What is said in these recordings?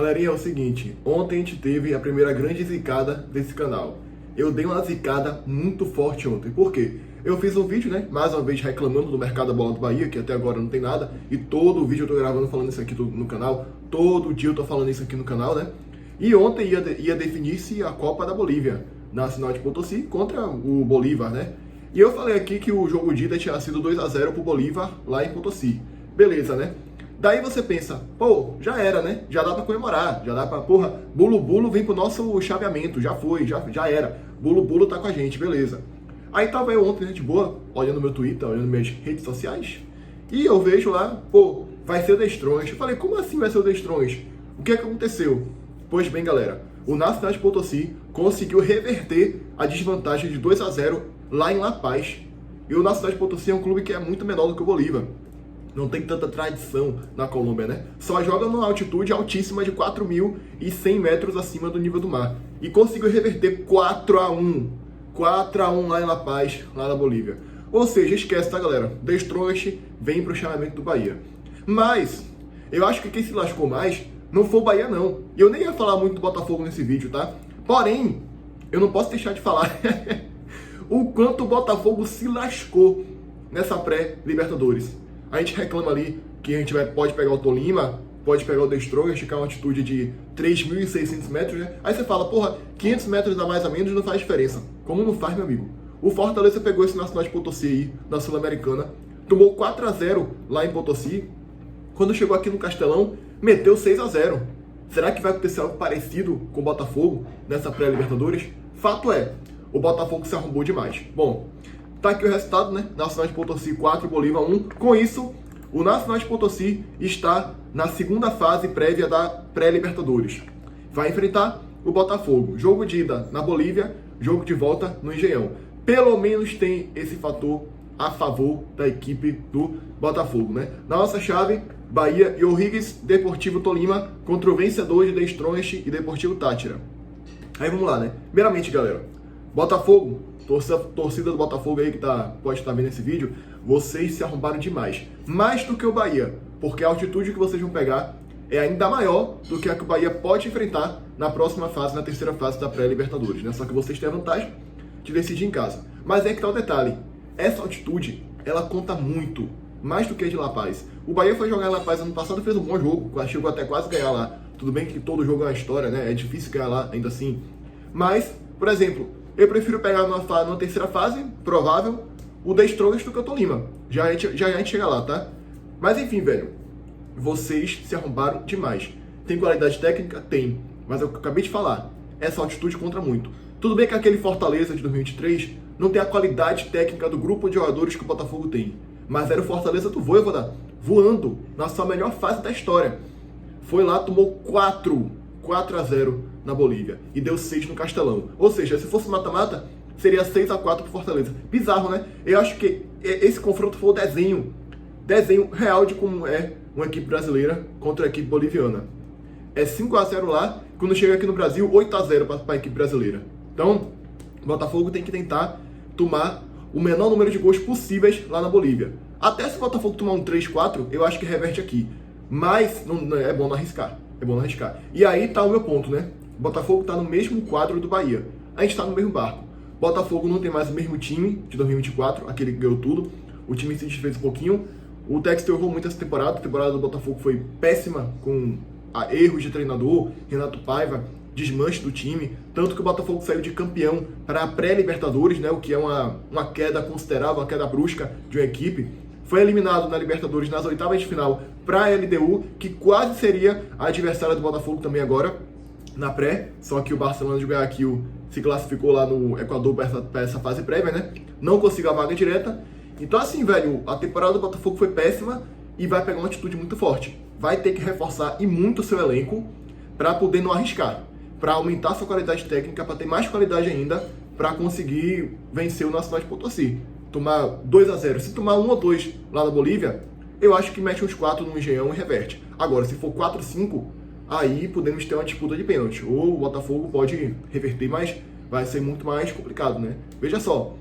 Galerinha, é o seguinte, ontem a gente teve a primeira grande zicada desse canal. Eu dei uma zicada muito forte ontem. Por quê? Eu fiz um vídeo, né, mais uma vez reclamando do mercado da bola do Bahia, que até agora não tem nada, e todo o vídeo eu tô gravando falando isso aqui no canal, todo dia eu tô falando isso aqui no canal, né? E ontem ia definir-se a Copa da Bolívia, na Nacional de Potosí, contra o Bolívar, né? E eu falei aqui que o jogo de ida tinha sido 2-0 pro Bolívar, lá em Potosí. Beleza, né? Daí você pensa, pô, já era, né? Já dá pra comemorar, já dá pra, porra, Bulo Bulo vem pro nosso chaveamento, já foi, já era. Bulo Bulo tá com a gente, beleza. Aí tava eu ontem, né, de boa, olhando meu Twitter, olhando minhas redes sociais, e eu vejo lá, pô, vai ser o Destrões. Eu falei, como assim vai ser o Destrões? O que é que aconteceu? Pois bem, galera, o Nacional de Potosí conseguiu reverter a desvantagem de 2-0 lá em La Paz. E o Nacional de Potosí é um clube que é muito menor do que o Bolívar. Não tem tanta tradição na Colômbia, né? Só joga numa altitude altíssima de 4.100 metros acima do nível do mar. E conseguiu reverter 4-1. 4-1 lá em La Paz, lá na Bolívia. Ou seja, esquece, tá, galera? Destrous vem pro chamamento do Bahia. Mas, eu acho que quem se lascou mais não foi o Bahia, não. E eu nem ia falar muito do Botafogo nesse vídeo, tá? Porém, eu não posso deixar de falar o quanto o Botafogo se lascou nessa pré-Libertadores. A gente reclama ali que a gente pode pegar o Tolima, pode pegar o Destrous, ficar uma altitude de 3.600 metros, né? Aí você fala, porra, 500 metros a mais a menos não faz diferença. Como não faz, meu amigo? O Fortaleza pegou esse Nacional de Potosí aí, na Sul-Americana, tomou 4-0 lá em Potosí. Quando chegou aqui no Castelão, meteu 6-0. Será que vai acontecer algo parecido com o Botafogo nessa pré-Libertadores? Fato é, o Botafogo se arrombou demais. Bom, tá aqui o resultado, né? Nacional de Potosí 4, Bolívar 1. Com isso, o Nacional de Potosí está na segunda fase prévia da pré-Libertadores. Vai enfrentar o Botafogo. Jogo de ida na Bolívia, jogo de volta no Engenhão. Pelo menos tem esse fator a favor da equipe do Botafogo, né? Na nossa chave, Bahia e O'Higgins, Deportivo Tolima contra o vencedor de Destrous e Deportivo Táchira. Aí vamos lá, né? Primeiramente, galera, Botafogo, torcida do Botafogo aí que pode estar vendo esse vídeo, vocês se arrombaram demais. Mais do que o Bahia, porque a altitude que vocês vão pegar é ainda maior do que a que o Bahia pode enfrentar na próxima fase, na terceira fase da pré-Libertadores, né? Só que vocês têm a vantagem de decidir em casa. Mas é que tá o detalhe, essa altitude, ela conta muito, mais do que a de La Paz. O Bahia foi jogar em La Paz ano passado, fez um bom jogo, chegou até quase ganhar lá. Tudo bem que todo jogo é uma história, né? É difícil ganhar lá, ainda assim. Mas, por exemplo, eu prefiro pegar numa terceira fase, provável, o Destrous do que o Tolima. Já a gente chega lá, tá? Mas enfim, velho, vocês se arrombaram demais. Tem qualidade técnica? Tem. Mas é o que eu acabei de falar, essa altitude conta muito. Tudo bem que aquele Fortaleza de 2023 não tem a qualidade técnica do grupo de jogadores que o Botafogo tem. Mas era o Fortaleza do Vojvoda, voando na sua melhor fase da história. Foi lá, tomou 4-0 na Bolívia e deu 6 no Castelão. Ou seja, se fosse mata-mata, seria 6-4 pro Fortaleza. Bizarro, né? Eu acho que esse confronto foi o desenho real de como é uma equipe brasileira contra a equipe boliviana. É 5-0 lá, quando chega aqui no Brasil, 8-0 para a equipe brasileira. Então, o Botafogo tem que tentar tomar o menor número de gols possíveis lá na Bolívia. Até se o Botafogo tomar um 3-4, eu acho que reverte aqui. Mas não, é bom não arriscar. É bom não arriscar. E aí tá o meu ponto, né? O Botafogo tá no mesmo quadro do Bahia. A gente tá no mesmo barco. Botafogo não tem mais o mesmo time de 2024, aquele que ganhou tudo. O time se desfez um pouquinho. O Textor errou muito essa temporada. A temporada do Botafogo foi péssima, com erros de treinador, Renato Paiva, desmanche do time. Tanto que o Botafogo saiu de campeão para a pré-Libertadores, né? O que é uma queda considerável, uma queda brusca de uma equipe. Foi eliminado na Libertadores nas oitavas de final para a LDU, que quase seria a adversária do Botafogo também agora, na pré. Só que o Barcelona de Guayaquil se classificou lá no Equador para essa fase prévia, né? Não conseguiu a vaga direta. Então assim, velho, a temporada do Botafogo foi péssima e vai pegar uma atitude muito forte. Vai ter que reforçar e muito o seu elenco para poder não arriscar, para aumentar sua qualidade técnica, para ter mais qualidade ainda, para conseguir vencer o Nacional de Potosí. Tomar 2-0. Se tomar 1 ou 2 lá na Bolívia, eu acho que mete uns 4 no Engenhão e reverte. Agora, se for 4-5, aí podemos ter uma disputa de pênalti. Ou o Botafogo pode reverter, mas vai ser muito mais complicado, né? Veja só,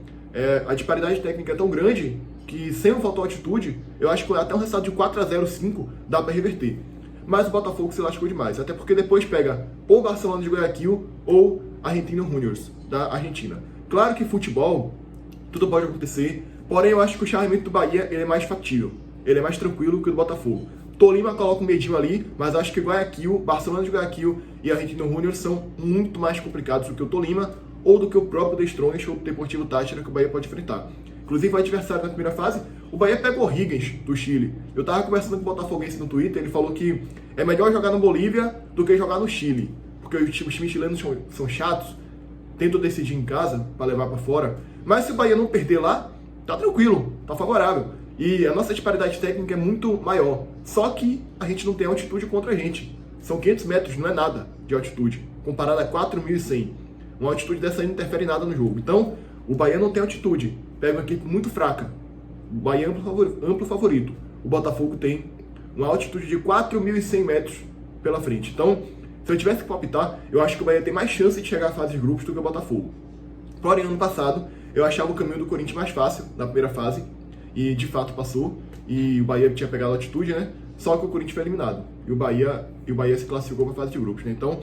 a disparidade técnica é tão grande que sem um fator altitude, eu acho que até um resultado de 4-0, 5 dá para reverter. mas o Botafogo se lascou demais. Até porque depois pega ou Barcelona de Guayaquil ou Argentinos Juniors, da Argentina. Claro que futebol, tudo pode acontecer, porém eu acho que o chaveamento do Bahia ele é mais factível, ele é mais tranquilo que o do Botafogo. Tolima coloca um medinho ali, mas acho que Guayaquil, Barcelona de Guayaquil e Argentinos Juniors são muito mais complicados do que o Tolima ou do que o próprio The Strongest ou o Deportivo Táchira que o Bahia pode enfrentar. Inclusive, o adversário na primeira fase, o Bahia pegou Higgins, do Chile. Eu tava conversando com o botafoguense no Twitter, ele falou que é melhor jogar no Bolívia do que jogar no Chile, porque os times chilenos são chatos, tentam decidir em casa para levar para fora, mas se o Bahia não perder lá, tá tranquilo, tá favorável. E a nossa disparidade técnica é muito maior, só que a gente não tem altitude contra a gente. São 500 metros, não é nada de altitude, comparado a 4.100. Uma altitude dessa aí não interfere em nada no jogo. Então, o Bahia não tem altitude, pega uma equipe muito fraca. O Bahia é amplo favorito. O Botafogo tem uma altitude de 4.100 metros pela frente. Então, se eu tivesse que palpitar, eu acho que o Bahia tem mais chance de chegar à fase de grupos do que o Botafogo. Porém, ano passado, eu achava o caminho do Corinthians mais fácil na primeira fase, e de fato passou, e o Bahia tinha pegado a altitude, né? Só que o Corinthians foi eliminado, e o Bahia se classificou para a fase de grupos, né? Então,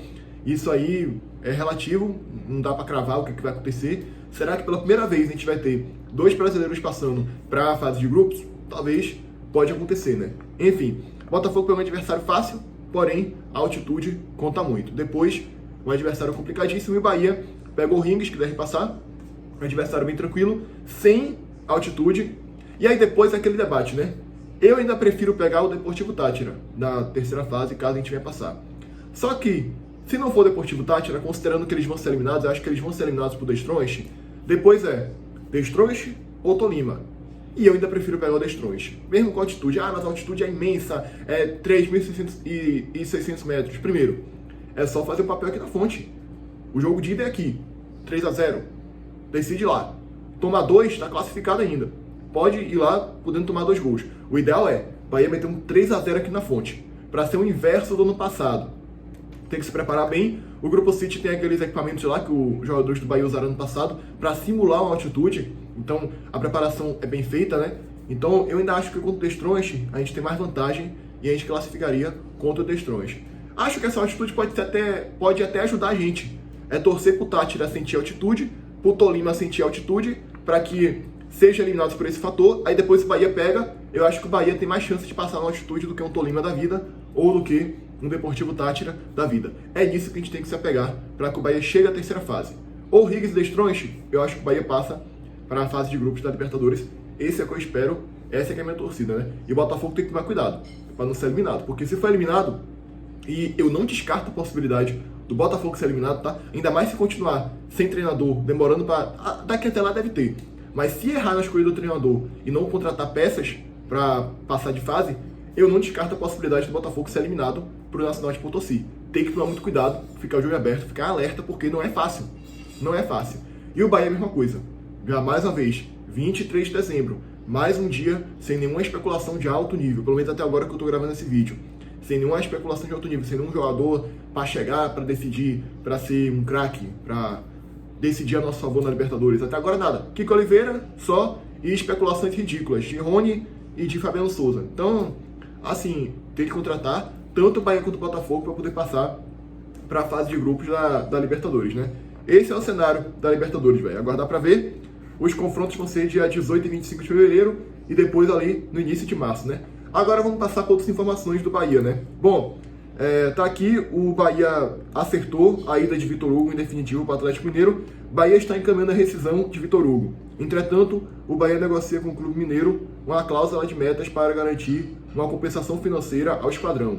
isso aí é relativo, não dá para cravar o que vai acontecer. Será que pela primeira vez a gente vai ter 2 brasileiros passando para a fase de grupos? Talvez, pode acontecer, né? Enfim, Botafogo pegou um adversário fácil, porém a altitude conta muito. Depois, um adversário complicadíssimo, e o Bahia pegou o Rings, que deve passar, um adversário bem tranquilo, sem altitude. E aí depois é aquele debate, né? Eu ainda prefiro pegar o Deportivo Táchira na terceira fase, caso a gente venha passar. Só que, se não for o Deportivo Táchira, considerando que eles vão ser eliminados, eu acho que eles vão ser eliminados por The Strongest, depois é The Strongest ou Tolima. E eu ainda prefiro pegar o The Strongest. Mesmo com a altitude. Mas a altitude é imensa, é 3.600 metros. Primeiro, é só fazer o papel aqui na fonte. O jogo de ida é aqui, 3-0. Decide lá. Toma 2, está classificado ainda. Pode ir lá podendo tomar 2 gols. O ideal é Bahia meter um 3-0 aqui na fonte, para ser o inverso do ano passado. Tem que se preparar bem. O Grupo City tem aqueles equipamentos lá que os jogadores do Bahia usaram ano passado para simular uma altitude. Então a preparação é bem feita, né? Então eu ainda acho que contra o The Strongest a gente tem mais vantagem e a gente classificaria contra o The Strongest. Acho que essa altitude pode até ajudar a gente. É torcer pro Táchira sentir altitude, pro Tolima sentir altitude, para que seja eliminados por esse fator. Aí depois o Bahia pega, eu acho que o Bahia tem mais chance de passar na altitude do que um Tolima da vida ou do que um Deportivo Táchira da vida. É nisso que a gente tem que se apegar para que o Bahia chegue à terceira fase. Ou Rings e The Strongest, eu acho que o Bahia passa para a fase de grupos da Libertadores. Esse é o que eu espero, essa é que é a minha torcida, né? E o Botafogo tem que tomar cuidado para não ser eliminado, porque se for eliminado, e eu não descarto a possibilidade do Botafogo ser eliminado, tá? Ainda mais se continuar sem treinador, demorando para... Daqui até lá deve ter. Mas se errar na escolha do treinador e não contratar peças para passar de fase, eu não descarto a possibilidade do Botafogo ser eliminado para o Nacional de Potosí. Tem que tomar muito cuidado, ficar o jogo aberto, ficar alerta, porque não é fácil. Não é fácil. E o Bahia é a mesma coisa. Já mais uma vez, 23 de dezembro, mais um dia sem nenhuma especulação de alto nível, pelo menos até agora que eu estou gravando esse vídeo. Sem nenhuma especulação de alto nível, sem nenhum jogador para chegar, para decidir, para ser um craque, para decidir a nosso favor na Libertadores. Até agora nada. Kiko Oliveira, só, e especulações ridículas de Rony e de Fabiano Souza. Então, assim, tem que contratar tanto o Bahia quanto o Botafogo para poder passar para a fase de grupos da Libertadores, né? Esse é o cenário da Libertadores, velho. Aguardar para ver. Os confrontos vão ser dia 18 e 25 de fevereiro e depois ali no início de março, né? Agora vamos passar para outras informações do Bahia, né? Bom, tá aqui, o Bahia acertou a ida de Vitor Hugo em definitivo para o Atlético Mineiro. Bahia está encaminhando a rescisão de Vitor Hugo. Entretanto, o Bahia negocia com o Clube Mineiro uma cláusula de metas para garantir uma compensação financeira ao esquadrão.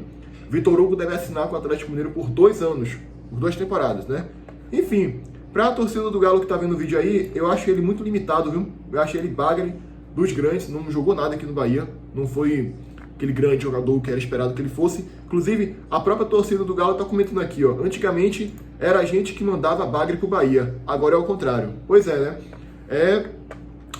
Vitor Hugo deve assinar com o Atlético Mineiro por 2 anos, por 2 temporadas, né? Enfim, para a torcida do Galo que tá vendo o vídeo aí, eu acho ele muito limitado, viu? Eu acho ele bagre dos grandes, não jogou nada aqui no Bahia, não foi aquele grande jogador que era esperado que ele fosse. Inclusive, a própria torcida do Galo tá comentando aqui, ó. Antigamente era a gente que mandava bagre pro Bahia, agora é o contrário. Pois é, né?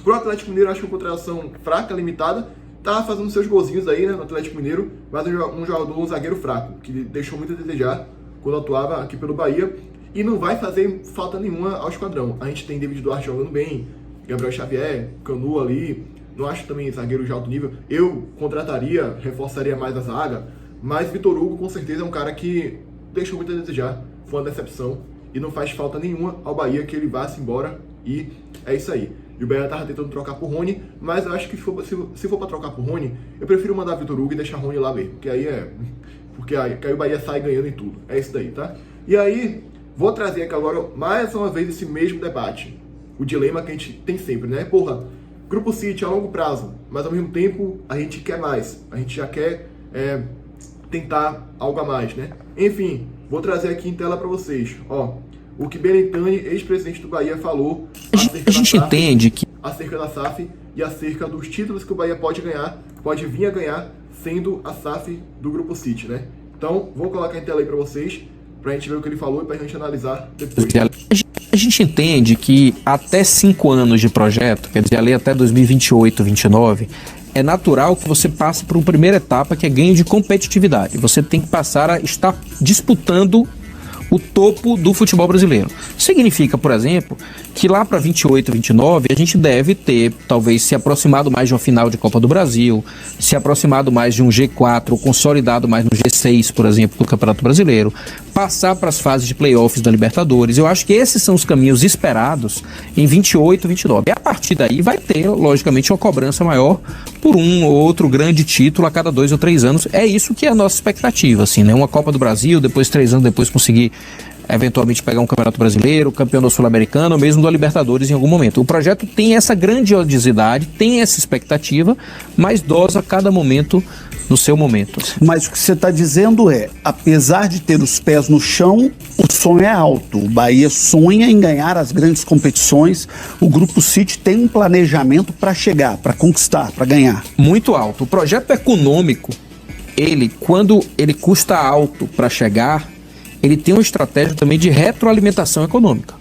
Pro Atlético Mineiro, acho que uma contratação fraca, limitada. Tá fazendo seus golzinhos aí, né, no Atlético Mineiro, mas um jogador, um zagueiro fraco, que deixou muito a desejar quando atuava aqui pelo Bahia. E não vai fazer falta nenhuma ao esquadrão. A gente tem David Duarte jogando bem, Gabriel Xavier, Canu ali. Não acho também zagueiro de alto nível. Eu contrataria, reforçaria mais a zaga. Mas Vitor Hugo, com certeza, é um cara que deixou muito a desejar, foi uma decepção, e não faz falta nenhuma ao Bahia que ele vá-se embora, e é isso aí. E o Bahia tava tentando trocar por Rony, mas eu acho que se for pra trocar por Rony, eu prefiro mandar Vitor Hugo e deixar Rony lá mesmo, porque aí o Bahia sai ganhando em tudo. É isso daí, tá? E aí, vou trazer aqui agora, mais uma vez, esse mesmo debate. O dilema que a gente tem sempre, né? Porra, Grupo City a longo prazo, mas ao mesmo tempo a gente quer mais. A gente já quer tentar algo a mais, né? Enfim, vou trazer aqui em tela pra vocês. Ó, o que Belintani, ex-presidente do Bahia, falou a gente entende que acerca da SAF e acerca dos títulos que o Bahia pode ganhar, pode vir a ganhar, sendo a SAF do Grupo City, né? Então, vou colocar em tela aí pra vocês, pra gente ver o que ele falou e pra gente analisar depois. a gente entende que até 5 anos de projeto, quer dizer, ali até 2028, 2029, é natural que você passe por uma primeira etapa que é ganho de competitividade. Você tem que passar a estar disputando o topo do futebol brasileiro. Significa, por exemplo, que lá para 28, 29, a gente deve ter, talvez, se aproximado mais de uma final de Copa do Brasil, se aproximado mais de um G4, ou consolidado mais no G6, por exemplo, do Campeonato Brasileiro, passar para as fases de playoffs da Libertadores. Eu acho que esses são os caminhos esperados em 28, 29. E a partir daí vai ter, logicamente, uma cobrança maior por um ou outro grande título a cada 2 ou 3 anos. É isso que é a nossa expectativa, assim, né? Uma Copa do Brasil, depois 3 anos depois conseguir eventualmente pegar um Campeonato Brasileiro, campeão da Sul-Americana ou mesmo da Libertadores em algum momento. O projeto tem essa grandiosidade, tem essa expectativa, mas dosa cada momento no seu momento. Mas o que você está dizendo é, apesar de ter os pés no chão, o sonho é alto. O Bahia sonha em ganhar as grandes competições. O Grupo City tem um planejamento para chegar, para conquistar, para ganhar. Muito alto. O projeto econômico, quando ele custa alto para chegar, ele tem uma estratégia também de retroalimentação econômica.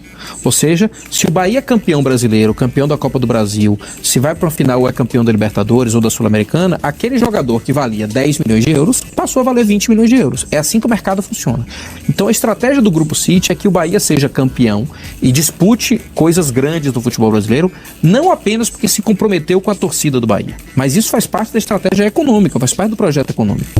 Ou seja, se o Bahia é campeão brasileiro, campeão da Copa do Brasil, se vai para uma final ou é campeão da Libertadores ou da Sul-Americana, aquele jogador que valia 10 milhões de euros passou a valer 20 milhões de euros. É assim que o mercado funciona. Então a estratégia do Grupo City é que o Bahia seja campeão e dispute coisas grandes do futebol brasileiro, não apenas porque se comprometeu com a torcida do Bahia, mas isso faz parte da estratégia econômica, faz parte do projeto econômico.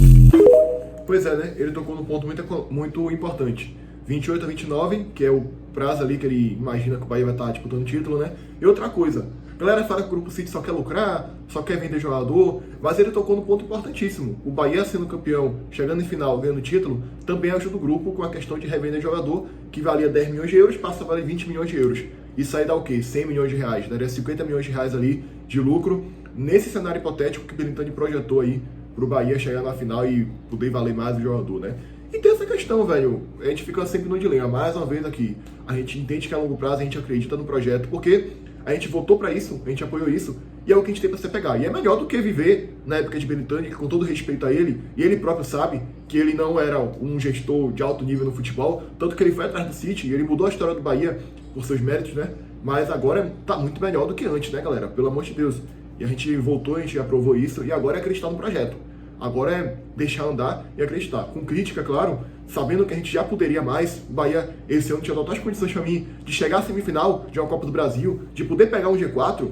Pois é, né? Ele tocou num ponto muito importante. 28 a 29, que é o prazo ali que ele imagina que o Bahia vai estar disputando o título, né? E outra coisa, a galera fala que o Grupo City só quer lucrar, só quer vender jogador, mas ele tocou num ponto importantíssimo. O Bahia sendo campeão, chegando em final, ganhando título, também ajuda o grupo com a questão de revender jogador, que valia 10 milhões de euros, passa a valer 20 milhões de euros. Isso aí dá o quê? 100 milhões de reais, daria 50 milhões de reais ali de lucro, nesse cenário hipotético que o Belintani projetou aí, pro Bahia chegar na final e poder valer mais o jogador, né? E tem essa questão, velho, a gente fica sempre no dilema, mais uma vez aqui, a gente entende que a longo prazo a gente acredita no projeto, porque a gente votou pra isso, a gente apoiou isso, e é o que a gente tem pra se pegar. E é melhor do que viver na época de Belintani, que com todo respeito a ele, e ele próprio sabe que ele não era um gestor de alto nível no futebol, tanto que ele foi atrás do City, e ele mudou a história do Bahia por seus méritos, né? Mas agora tá muito melhor do que antes, né, galera? Pelo amor de Deus. E a gente voltou, a gente aprovou isso, e agora é acreditar no projeto. Agora é deixar andar e acreditar. Com crítica, claro, sabendo que a gente já poderia mais. O Bahia, esse ano, tinha totais condições para mim de chegar à semifinal de uma Copa do Brasil, de poder pegar um G4,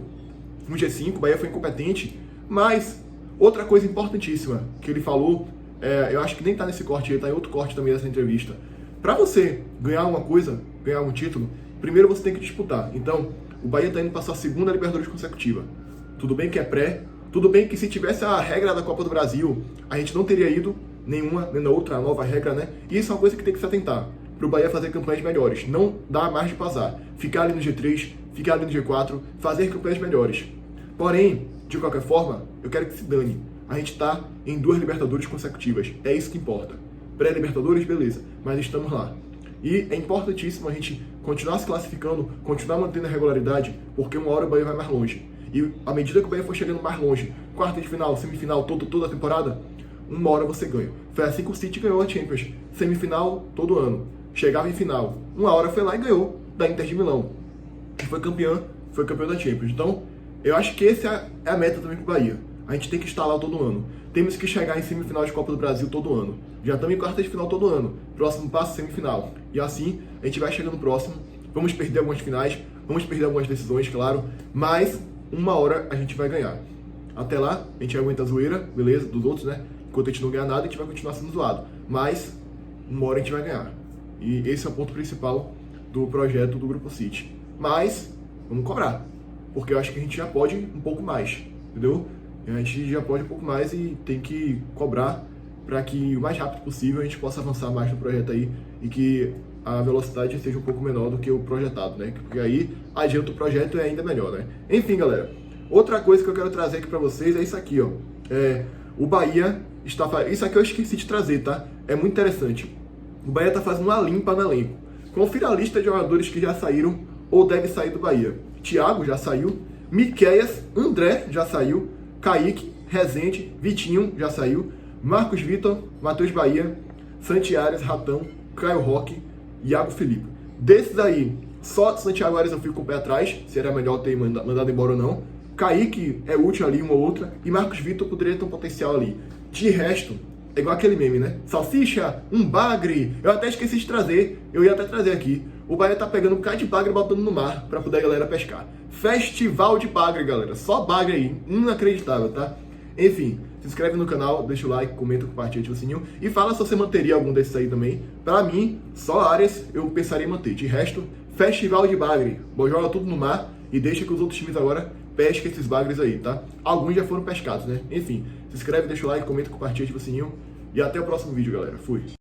um G5, o Bahia foi incompetente. Mas, outra coisa importantíssima que ele falou, eu acho que nem tá nesse corte, ele tá em outro corte também dessa entrevista. Para você ganhar uma coisa, ganhar um título, primeiro você tem que disputar. Então, o Bahia tá indo para sua segunda Libertadores consecutiva. Tudo bem que é pré, tudo bem que se tivesse a regra da Copa do Brasil, a gente não teria ido nenhuma, nem na outra, nova regra, né? E isso é uma coisa que tem que se atentar, para o Bahia fazer campanhas melhores, não dar mais de passar, ficar ali no G3, ficar ali no G4, fazer campanhas melhores. Porém, de qualquer forma, eu quero que se dane. A gente tá em 2 Libertadores consecutivas, é isso que importa. Pré-Libertadores, beleza, mas estamos lá. E é importantíssimo a gente continuar se classificando, continuar mantendo a regularidade, porque uma hora o Bahia vai mais longe. E à medida que o Bahia for chegando mais longe, quarta de final, semifinal, toda a temporada, uma hora você ganha. Foi assim que o City ganhou a Champions. Semifinal, todo ano. Chegava em final. Uma hora foi lá e ganhou da Inter de Milão. Que foi campeão da Champions. Então, eu acho que essa é a meta também pro Bahia. A gente tem que estar lá todo ano. Temos que chegar em semifinal de Copa do Brasil todo ano. Já estamos em quarta de final todo ano. Próximo passo, semifinal. E assim, a gente vai chegando próximo. Vamos perder algumas finais, vamos perder algumas decisões, claro, mas uma hora a gente vai ganhar. Até lá, a gente aguenta a zoeira, beleza, dos outros, né? Enquanto a gente não ganhar nada, a gente vai continuar sendo zoado. Mas, uma hora a gente vai ganhar. E esse é o ponto principal do projeto do Grupo City. Mas, vamos cobrar. Porque eu acho que a gente já pode um pouco mais, entendeu? A gente já pode um pouco mais e tem que cobrar para que o mais rápido possível a gente possa avançar mais no projeto aí e que a velocidade seja um pouco menor do que o projetado, né? Porque aí adianta o projeto e é ainda melhor, né? Enfim, galera, outra coisa que eu quero trazer aqui para vocês é isso aqui, ó. O Bahia está fazendo... Isso aqui eu esqueci de trazer, tá? É muito interessante. O Bahia está fazendo uma limpa no elenco. Confira a lista de jogadores que já saíram ou devem sair do Bahia. Thiago já saiu, Miqueias, André já saiu, Kaique, Rezende, Vitinho já saiu, Marcos Vitor, Matheus Bahia, Santiago, Ratão, Caio Roque, Iago Felipe. Desses aí, só Santiago Arias eu fico com o pé atrás, se era melhor ter mandado embora ou não. Kaique é útil ali, uma ou outra, e Marcos Vitor poderia ter um potencial ali. De resto, é igual aquele meme, né? Salsicha, um bagre. Eu até esqueci de trazer, eu ia até trazer aqui. O Bahia tá pegando um bocado de bagre e botando no mar pra poder a galera pescar. Festival de bagre, galera. Só bagre aí. Inacreditável, tá? Enfim, se inscreve no canal, deixa o like, comenta, compartilha, ativa o sininho. E fala se você manteria algum desses aí também. Pra mim, só áreas eu pensaria em manter. De resto, festival de bagre. Joga tudo no mar e deixa que os outros times agora pesquem esses bagres aí, tá? Alguns já foram pescados, né? Enfim, se inscreve, deixa o like, comenta, compartilha, ativa o sininho. E até o próximo vídeo, galera. Fui!